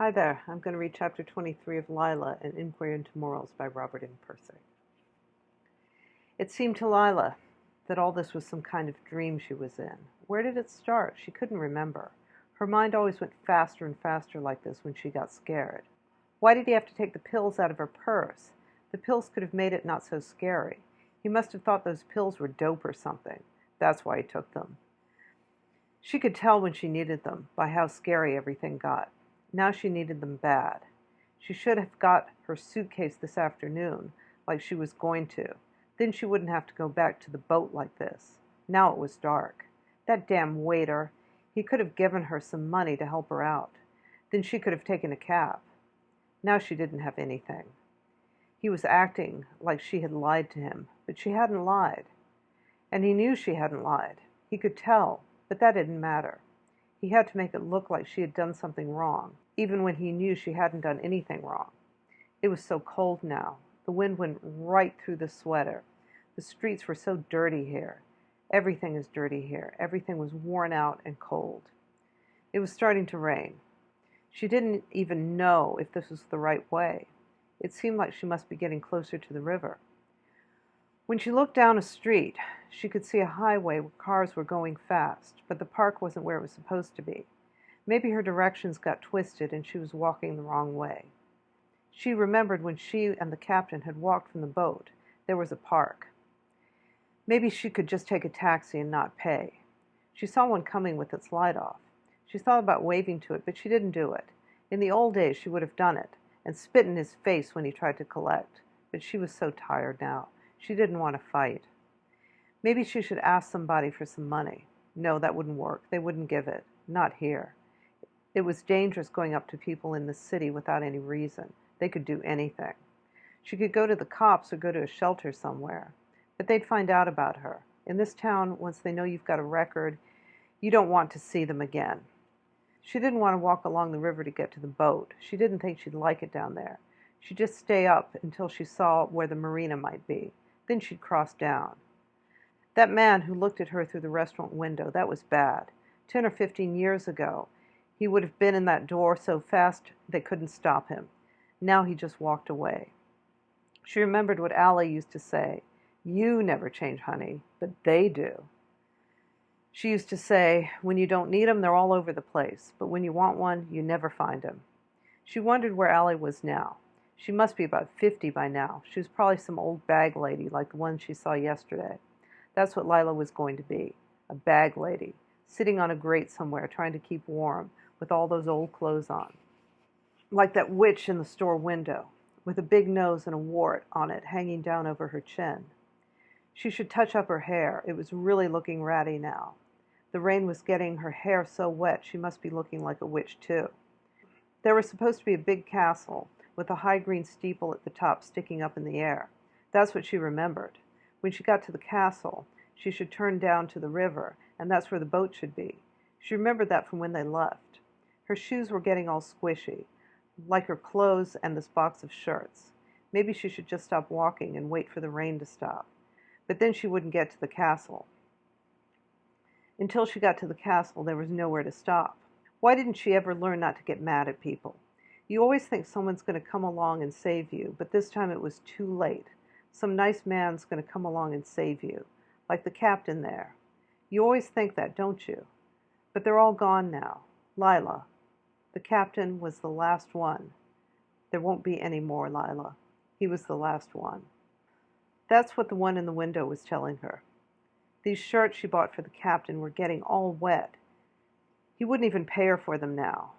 Hi there, I'm going to read Chapter 23 of Lila, An Inquiry into Morals by Robert M. Pirsig. It seemed to Lila that all this was some kind of dream she was in. Where did it start? She couldn't remember. Her mind always went faster and faster like this when she got scared. Why did he have to take the pills out of her purse? The pills could have made it not so scary. He must have thought those pills were dope or something. That's why he took them. She could tell when she needed them by how scary everything got. Now she needed them bad. She should have got her suitcase this afternoon, like she was going to. Then she wouldn't have to go back to the boat like this. Now it was dark. That damn waiter. He could have given her some money to help her out. Then she could have taken a cab. Now she didn't have anything. He was acting like she had lied to him, but she hadn't lied. And he knew she hadn't lied. He could tell, but that didn't matter. He had to make it look like she had done something wrong, even when he knew she hadn't done anything wrong. It was so cold now. The wind went right through the sweater. The streets were so dirty here. Everything is dirty here. Everything was worn out and cold. It was starting to rain. She didn't even know if this was the right way. It seemed like she must be getting closer to the river. When she looked down a street, she could see a highway where cars were going fast, but the park wasn't where it was supposed to be. Maybe her directions got twisted and she was walking the wrong way. She remembered when she and the captain had walked from the boat, there was a park. Maybe she could just take a taxi and not pay. She saw one coming with its light off. She thought about waving to it, but she didn't do it. In the old days, she would have done it and spit in his face when he tried to collect, but she was so tired now. She didn't want to fight. Maybe she should ask somebody for some money. No, that wouldn't work. They wouldn't give it. Not here. It was dangerous going up to people in the city without any reason. They could do anything. She could go to the cops or go to a shelter somewhere. But they'd find out about her. In this town, once they know you've got a record, you don't want to see them again. She didn't want to walk along the river to get to the boat. She didn't think she'd like it down there. She'd just stay up until she saw where the marina might be. Then she'd cross down. That man who looked at her through the restaurant window, that was bad. 10 or 15 years ago, he would have been in that door so fast they couldn't stop him. Now he just walked away. She remembered what Allie used to say, "You never change, honey, but they do." She used to say, when you don't need them, they're all over the place, but when you want one, you never find them. She wondered where Allie was now. She must be about 50 by now. She was probably some old bag lady like the one she saw yesterday. That's what Lila was going to be, a bag lady, sitting on a grate somewhere trying to keep warm with all those old clothes on. Like that witch in the store window, with a big nose and a wart on it hanging down over her chin. She should touch up her hair. It was really looking ratty now. The rain was getting her hair so wet she must be looking like a witch too. There was supposed to be a big castle with a high green steeple at the top sticking up in the air. That's what she remembered. When she got to the castle, she should turn down to the river, and that's where the boat should be. She remembered that from when they left. Her shoes were getting all squishy, like her clothes and this box of shirts. Maybe she should just stop walking and wait for the rain to stop. But then she wouldn't get to the castle. Until she got to the castle, there was nowhere to stop. Why didn't she ever learn not to get mad at people? You always think someone's going to come along and save you, but this time it was too late. Some nice man's going to come along and save you, like the captain there. You always think that, don't you? But they're all gone now. Lila. The captain was the last one. There won't be any more, Lila. He was the last one. That's what the one in the window was telling her. These shirts she bought for the captain were getting all wet. He wouldn't even pay her for them now.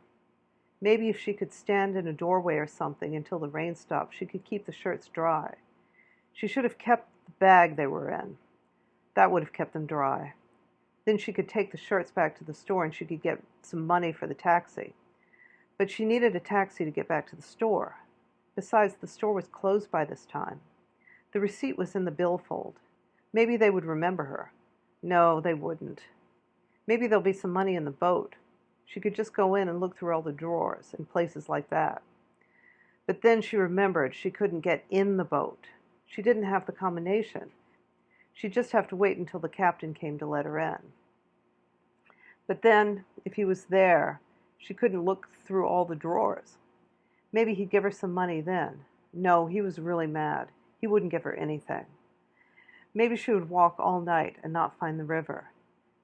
Maybe if she could stand in a doorway or something until the rain stopped, she could keep the shirts dry. She should have kept the bag they were in. That would have kept them dry. Then she could take the shirts back to the store and she could get some money for the taxi. But she needed a taxi to get back to the store. Besides, the store was closed by this time. The receipt was in the billfold. Maybe they would remember her. No, they wouldn't. Maybe there'll be some money in the boat. She could just go in and look through all the drawers and places like that. But then she remembered she couldn't get in the boat. She didn't have the combination. She'd just have to wait until the captain came to let her in. But then, if he was there, She couldn't look through all the drawers. Maybe he'd give her some money then. No, he was really mad. He wouldn't give her anything. Maybe she would walk all night and not find the river.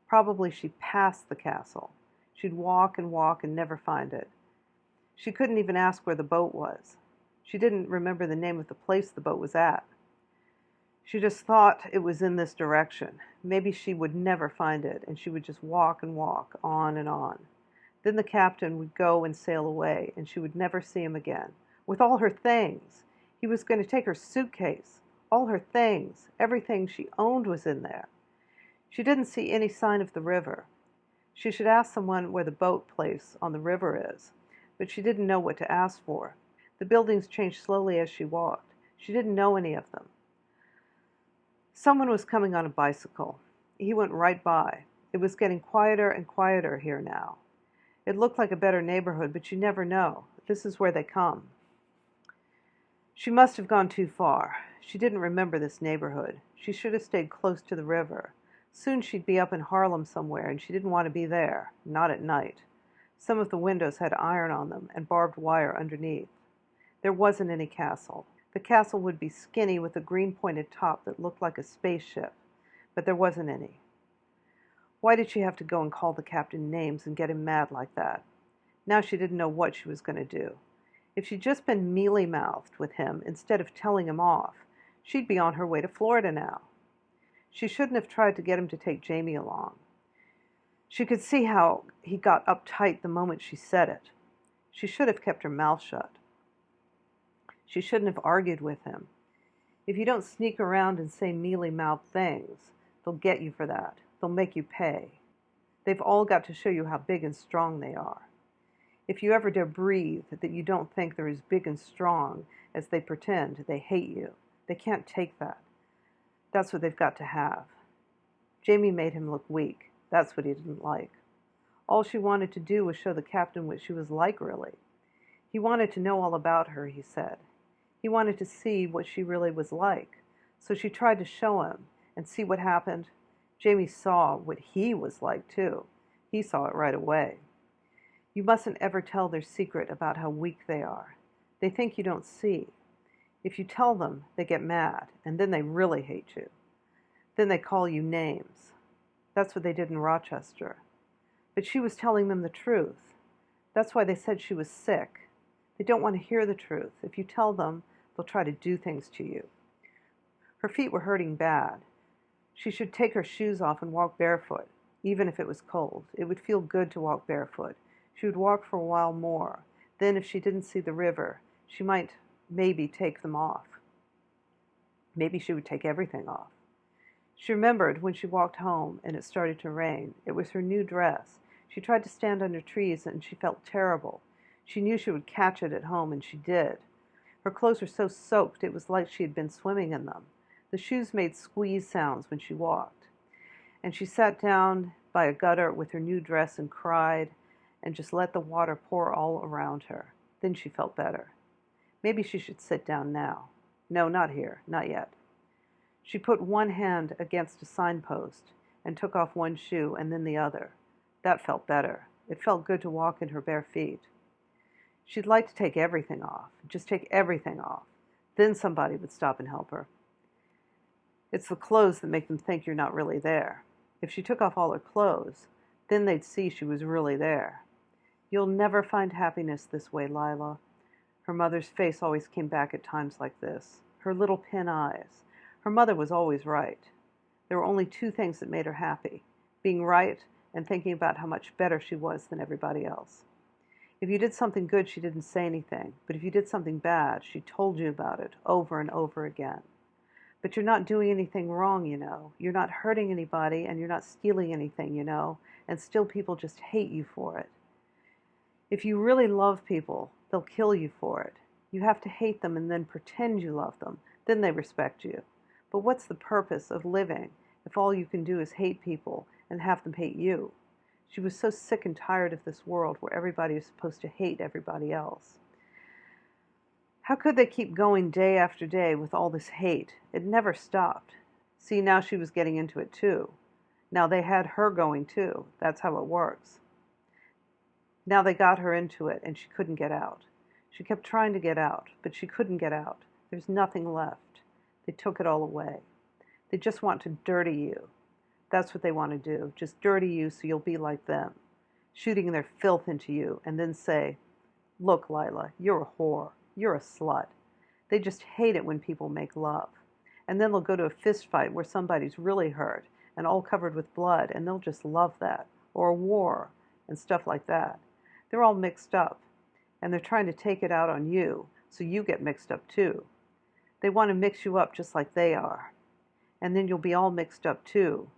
Probably she'd pass the castle. She'd walk and never find it. She couldn't even ask where the boat was. She didn't remember the name of the place the boat was at. She just thought it was in this direction. Maybe she would never find it, and she would just walk and walk, on and on. Then the captain would go and sail away, and she would never see him again. With all her things. He was going to take her suitcase. All her things. Everything she owned was in there. She didn't see any sign of the river. She should ask someone where the boat place on the river is, but she didn't know what to ask for. The buildings changed slowly as she walked. She didn't know any of them. Someone was coming on a bicycle. He went right by. It was getting quieter and quieter here now. It looked like a better neighborhood, but you never know. This is where they come. She must have gone too far. She didn't remember this neighborhood. She should have stayed close to the river. Soon she'd be up in Harlem somewhere, and she didn't want to be there, not at night. Some of the windows had iron on them and barbed wire underneath. There wasn't any castle. The castle would be skinny with a green-pointed top that looked like a spaceship, but there wasn't any. Why did she have to go and call the captain names and get him mad like that? Now she didn't know what she was going to do. If she'd just been mealy-mouthed with him instead of telling him off, she'd be on her way to Florida now. She shouldn't have tried to get him to take Jamie along. She could see how he got uptight the moment she said it. She should have kept her mouth shut. She shouldn't have argued with him. If you don't sneak around and say mealy-mouthed things, they'll get you for that. They'll make you pay. They've all got to show you how big and strong they are. If you ever dare breathe that you don't think they're as big and strong as they pretend, they hate you. They can't take that. That's what they've got to have. Jamie made him look weak. That's what he didn't like. All she wanted to do was show the captain what she was like, really. He wanted to know all about her, he said. He wanted to see what she really was like. So she tried to show him and see what happened. Jamie saw what he was like, too. He saw it right away. You mustn't ever tell their secret about how weak they are. They think you don't see. If you tell them, they get mad, and then they really hate you. Then they call you names. That's what they did in Rochester. But she was telling them the truth. That's why they said she was sick. They don't want to hear the truth. If you tell them, they'll try to do things to you. Her feet were hurting bad. She should take her shoes off and walk barefoot, even if it was cold. It would feel good to walk barefoot. She would walk for a while more. Then if she didn't see the river, she might maybe take them off. Maybe she would take everything off. She remembered when she walked home and it started to rain. It was her new dress. She tried to stand under trees and she felt terrible. She knew she would catch it at home, and she did. Her clothes were so soaked it was like she had been swimming in them. The shoes made squeeze sounds when she walked. And she sat down by a gutter with her new dress and cried and just let the water pour all around her. Then she felt better. Maybe she should sit down now. No, not here, not yet. She put one hand against a signpost and took off one shoe and then the other. That felt better. It felt good to walk in her bare feet. She'd like to take everything off, just take everything off. Then somebody would stop and help her. It's the clothes that make them think you're not really there. If she took off all her clothes, then they'd see she was really there. You'll never find happiness this way, Lila. Her mother's face always came back at times like this. Her little pin eyes. Her mother was always right. There were only two things that made her happy: being right and thinking about how much better she was than everybody else. If you did something good, she didn't say anything. But if you did something bad, she told you about it over and over again. But you're not doing anything wrong, you know. You're not hurting anybody, and you're not stealing anything, you know. And still people just hate you for it. If you really love people, they'll kill you for it. You have to hate them and then pretend you love them. Then they respect you. But what's the purpose of living if all you can do is hate people and have them hate you? She was so sick and tired of this world where everybody is supposed to hate everybody else. How could they keep going day after day with all this hate? It never stopped. See, now she was getting into it too. Now they had her going too. That's how it works. Now they got her into it, and she couldn't get out. She kept trying to get out, but she couldn't get out. There's nothing left. They took it all away. They just want to dirty you. That's what they want to do, just dirty you so you'll be like them, shooting their filth into you, and then say, "Look, Lila, you're a whore. You're a slut." They just hate it when people make love. And then they'll go to a fist fight where somebody's really hurt and all covered with blood, and they'll just love that. Or a war and stuff like that. They're all mixed up, and they're trying to take it out on you, so you get mixed up too. They want to mix you up just like they are. And then you'll be all mixed up too.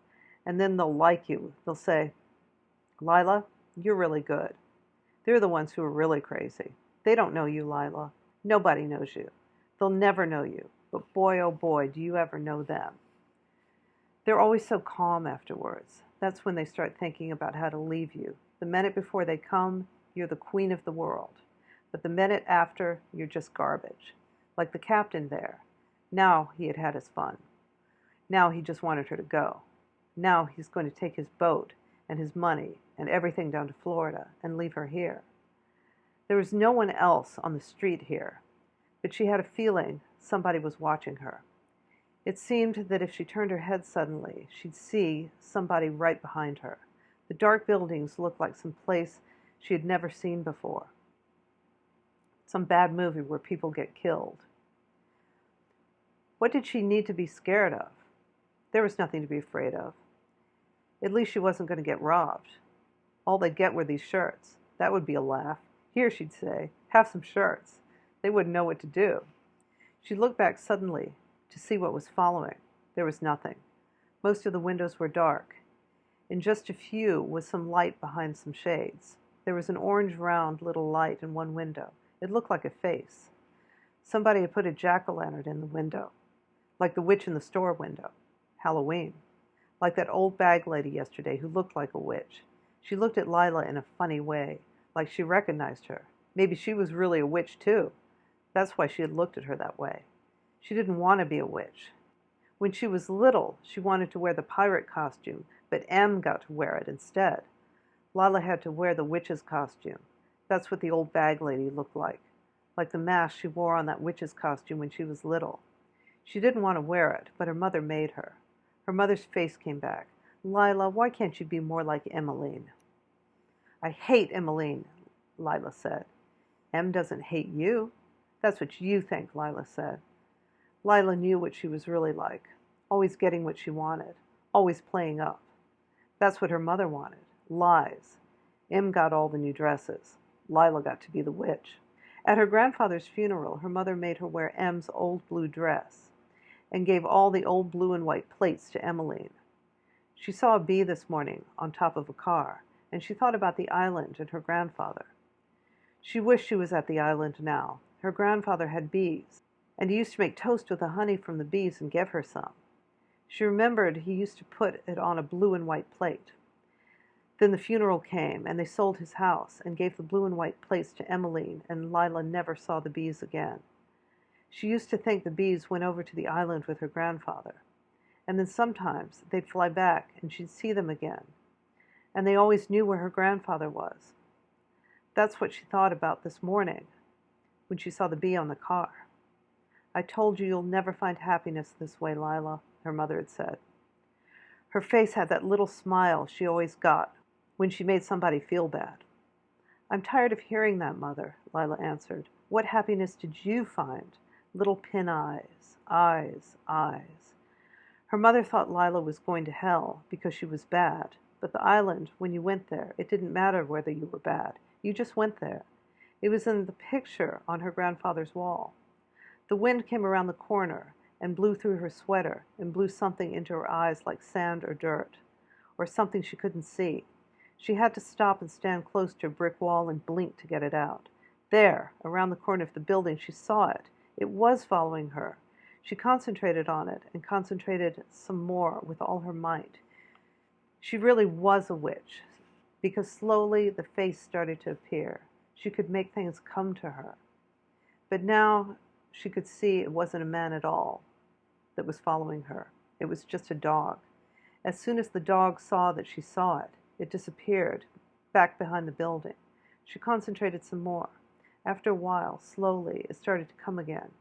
And then they'll like you. They'll say, "Lila, you're really good." They're the ones who are really crazy. They don't know you, Lila. Nobody knows you. They'll never know you. But boy, oh boy, do you ever know them. They're always so calm afterwards. That's when they start thinking about how to leave you. The minute before they come, you're the queen of the world. But the minute after, you're just garbage. Like the captain there. Now he had had his fun. Now he just wanted her to go. Now he's going to take his boat and his money and everything down to Florida and leave her here. There was no one else on the street here, but she had a feeling somebody was watching her. It seemed that if she turned her head suddenly, she'd see somebody right behind her. The dark buildings looked like some place she had never seen before. Some bad movie where people get killed. What did she need to be scared of? There was nothing to be afraid of. At least she wasn't going to get robbed. All they'd get were these shirts. That would be a laugh. Here, she'd say, have some shirts. They wouldn't know what to do. She looked back suddenly to see what was following. There was nothing. Most of the windows were dark. In just a few was some light behind some shades. There was an orange round little light in one window. It looked like a face. Somebody had put a jack-o'-lantern in the window, like the witch in the store window. Halloween. Like that old bag lady yesterday who looked like a witch. She looked at Lila in a funny way, like she recognized her. Maybe she was really a witch too. That's why she had looked at her that way. She didn't want to be a witch. When she was little, she wanted to wear the pirate costume, but Em got to wear it instead. Lila had to wear the witch's costume. That's what the old bag lady looked like the mask she wore on that witch's costume when she was little. She didn't want to wear it, but her mother made her. Her mother's face came back. "Lila, why can't you be more like Emmeline?" "I hate Emmeline," Lila said. "Em doesn't hate you." "That's what you think," Lila said. Lila knew what she was really like, always getting what she wanted, always playing up. That's what her mother wanted, lies. Em got all the new dresses. Lila got to be the witch. At her grandfather's funeral, her mother made her wear Em's old blue dress and gave all the old blue and white plates to Emmeline. She saw a bee this morning on top of a car, and she thought about the island and her grandfather. She wished she was at the island now. Her grandfather had bees, and he used to make toast with the honey from the bees and give her some. She remembered he used to put it on a blue and white plate. Then the funeral came, and they sold his house and gave the blue and white plates to Emmeline, and Lila never saw the bees again. She used to think the bees went over to the island with her grandfather, and then sometimes they'd fly back and she'd see them again, and they always knew where her grandfather was. That's what she thought about this morning when she saw the bee on the car. "I told you you'll never find happiness this way, Lila," her mother had said. Her face had that little smile she always got when she made somebody feel bad. "I'm tired of hearing that, Mother," Lila answered. "What happiness did you find? Little pin eyes, eyes, eyes." Her mother thought Lila was going to hell because she was bad, but the island, when you went there, it didn't matter whether you were bad. You just went there. It was in the picture on her grandfather's wall. The wind came around the corner and blew through her sweater and blew something into her eyes like sand or dirt, or something she couldn't see. She had to stop and stand close to a brick wall and blink to get it out. There, around the corner of the building, she saw it. It was following her. She concentrated on it and concentrated some more with all her might. She really was a witch, because slowly the face started to appear. She could make things come to her. But now she could see it wasn't a man at all that was following her. It was just a dog. As soon as the dog saw that she saw it, it disappeared back behind the building. She concentrated some more. After a while, slowly, it started to come again.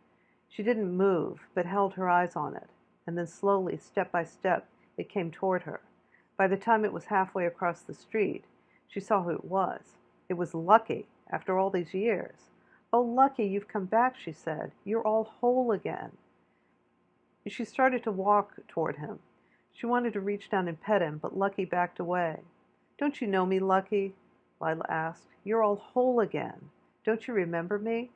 She didn't move, but held her eyes on it, and then slowly, step by step, it came toward her. By the time it was halfway across the street, she saw who it was. It was Lucky, after all these years. "Oh, Lucky, you've come back," she said. "You're all whole again." She started to walk toward him. She wanted to reach down and pet him, but Lucky backed away. "Don't you know me, Lucky?" Lila asked. "You're all whole again. Don't you remember me?"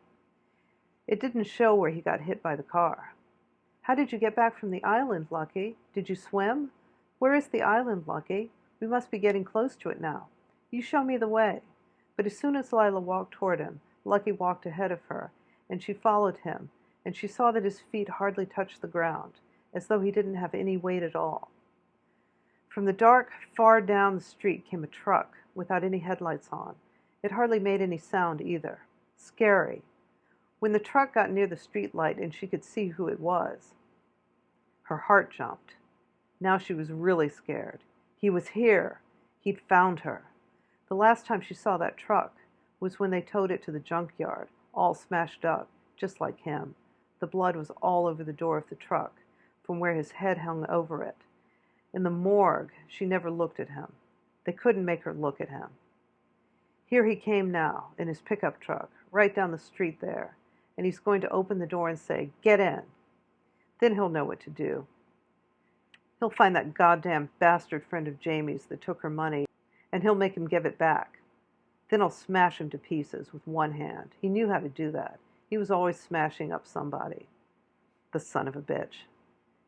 It didn't show where he got hit by the car. "How did you get back from the island, Lucky? Did you swim? Where is the island, Lucky? We must be getting close to it now. You show me the way." But as soon as Lila walked toward him, Lucky walked ahead of her, and she followed him, and she saw that his feet hardly touched the ground, as though he didn't have any weight at all. From the dark, far down the street came a truck, without any headlights on. It hardly made any sound either. Scary. When the truck got near the street light and she could see who it was, her heart jumped. Now she was really scared. He was here. He'd found her. The last time she saw that truck was when they towed it to the junkyard, all smashed up, just like him. The blood was all over the door of the truck, from where his head hung over it. In the morgue, she never looked at him. They couldn't make her look at him. Here he came now, in his pickup truck, right down the street there, and he's going to open the door and say, "Get in." Then he'll know what to do. He'll find that goddamn bastard friend of Jamie's that took her money, and he'll make him give it back. Then he'll smash him to pieces with one hand. He knew how to do that. He was always smashing up somebody. The son of a bitch.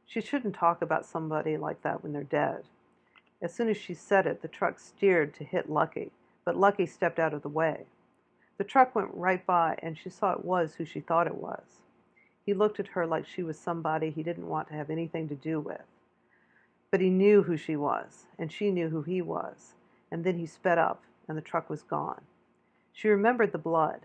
She shouldn't talk about somebody like that when they're dead. As soon as she said it, the truck steered to hit Lucky, but Lucky stepped out of the way. The truck went right by, and she saw it was who she thought it was. He looked at her like she was somebody he didn't want to have anything to do with. But he knew who she was, and she knew who he was, and then he sped up, and the truck was gone. She remembered the blood.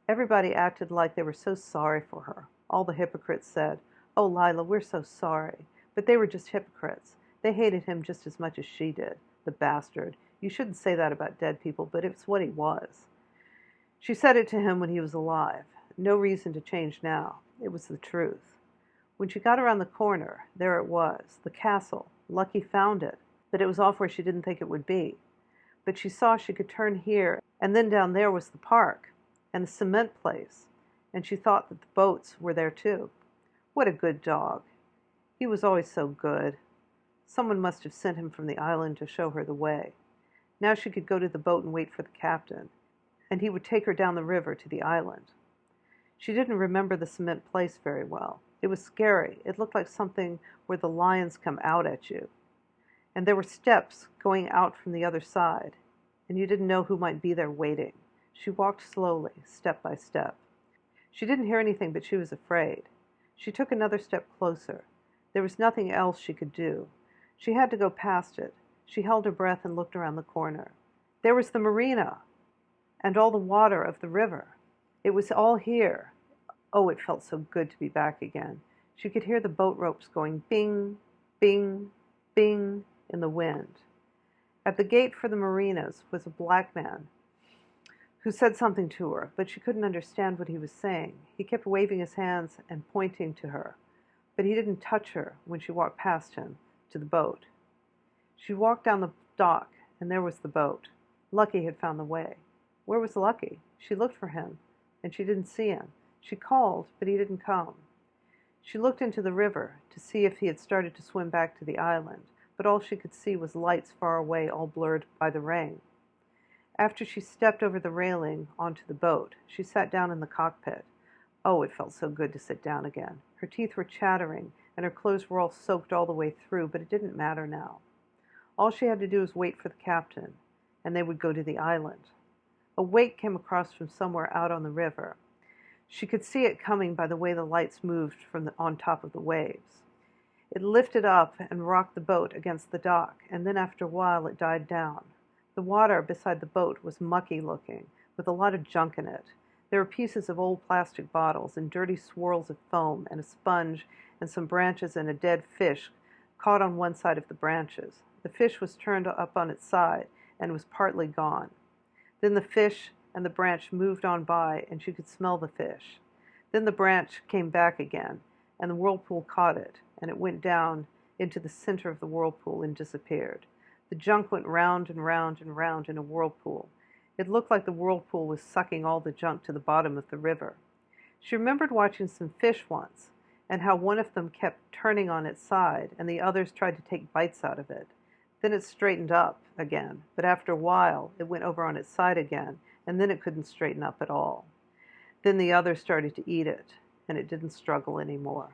Everybody acted like they were so sorry for her. All the hypocrites said, "Oh, Lila, we're so sorry." But they were just hypocrites. They hated him just as much as she did. The bastard. You shouldn't say that about dead people, but it's what he was. She said it to him when he was alive. No reason to change now. It was the truth. When she got around the corner, there it was, the castle. Lucky found it, but it was off where she didn't think it would be. But she saw she could turn here, and then down there was the park, and the cement place, and she thought that the boats were there too. What a good dog. He was always so good. Someone must have sent him from the island to show her the way. Now she could go to the boat and wait for the captain, and he would take her down the river to the island. She didn't remember the cement place very well. It was scary. It looked like something where the lions come out at you. And there were steps going out from the other side, and you didn't know who might be there waiting. She walked slowly, step by step. She didn't hear anything, but she was afraid. She took another step closer. There was nothing else she could do. She had to go past it. She held her breath and looked around the corner. There was the marina, and all the water of the river. It was all here. Oh, it felt so good to be back again. She could hear the boat ropes going bing, bing, bing in the wind. At the gate for the marinas was a black man who said something to her, but she couldn't understand what he was saying. He kept waving his hands and pointing to her, but he didn't touch her when she walked past him to the boat. She walked down the dock, and there was the boat. Lucky had found the way. Where was Lucky? She looked for him, and she didn't see him. She called, but he didn't come. She looked into the river to see if he had started to swim back to the island, but all she could see was lights far away, all blurred by the rain. After she stepped over the railing onto the boat, she sat down in the cockpit. Oh, it felt so good to sit down again. Her teeth were chattering, and her clothes were all soaked all the way through, but it didn't matter now. All she had to do was wait for the captain, and they would go to the island. A wake came across from somewhere out on the river. She could see it coming by the way the lights moved on top of the waves. It lifted up and rocked the boat against the dock, and then after a while it died down. The water beside the boat was mucky looking, with a lot of junk in it. There were pieces of old plastic bottles and dirty swirls of foam and a sponge and some branches and a dead fish caught on one side of the branches. The fish was turned up on its side and was partly gone. Then the fish and the branch moved on by, and she could smell the fish. Then the branch came back again, and the whirlpool caught it, and it went down into the center of the whirlpool and disappeared. The junk went round and round and round in a whirlpool. It looked like the whirlpool was sucking all the junk to the bottom of the river. She remembered watching some fish once, and how one of them kept turning on its side, and the others tried to take bites out of it. Then it straightened up again, but after a while it went over on its side again, and then it couldn't straighten up at all. Then the others started to eat it, and it didn't struggle anymore.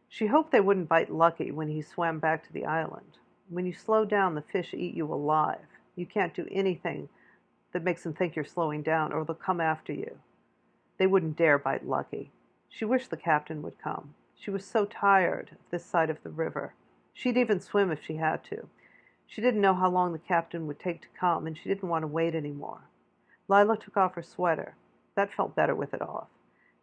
She hoped they wouldn't bite Lucky when he swam back to the island. When you slow down, the fish eat you alive. You can't do anything that makes them think you're slowing down, or they'll come after you. They wouldn't dare bite Lucky. She wished the captain would come. She was so tired of this side of the river. She'd even swim if she had to. She didn't know how long the captain would take to come, and she didn't want to wait anymore. Lila took off her sweater. That felt better with it off.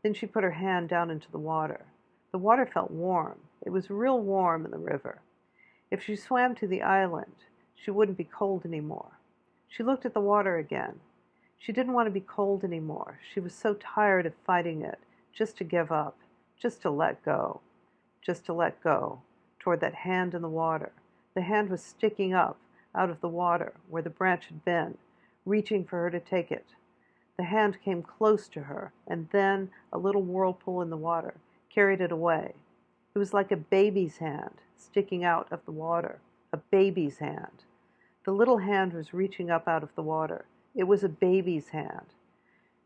Then she put her hand down into the water. The water felt warm. It was real warm in the river. If she swam to the island, she wouldn't be cold anymore. She looked at the water again. She didn't want to be cold anymore. She was so tired of fighting it, just to give up, just to let go, just to let go, toward that hand in the water. The hand was sticking up out of the water where the branch had been, reaching for her to take it. The hand came close to her, and then a little whirlpool in the water carried it away. It was like a baby's hand sticking out of the water, a baby's hand. The little hand was reaching up out of the water. It was a baby's hand.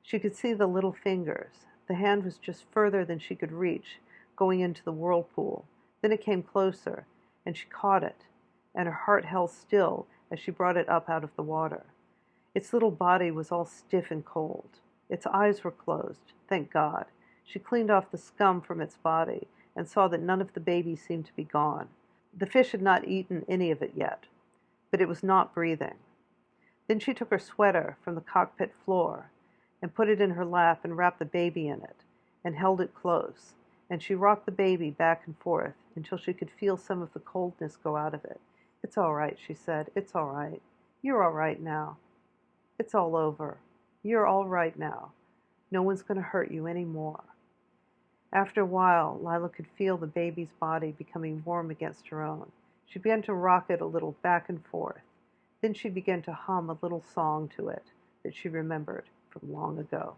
She could see the little fingers. The hand was just further than she could reach, going into the whirlpool. Then it came closer, and she caught it, and her heart held still as she brought it up out of the water. Its little body was all stiff and cold. Its eyes were closed, thank God. She cleaned off the scum from its body and saw that none of the baby seemed to be gone. The fish had not eaten any of it yet, but it was not breathing. Then she took her sweater from the cockpit floor and put it in her lap and wrapped the baby in it and held it close, and she rocked the baby back and forth until she could feel some of the coldness go out of it. "It's all right," she said. "It's all right. You're all right now. It's all over. You're all right now. No one's going to hurt you any more." After a while, Lila could feel the baby's body becoming warm against her own. She began to rock it a little back and forth. Then she began to hum a little song to it that she remembered from long ago.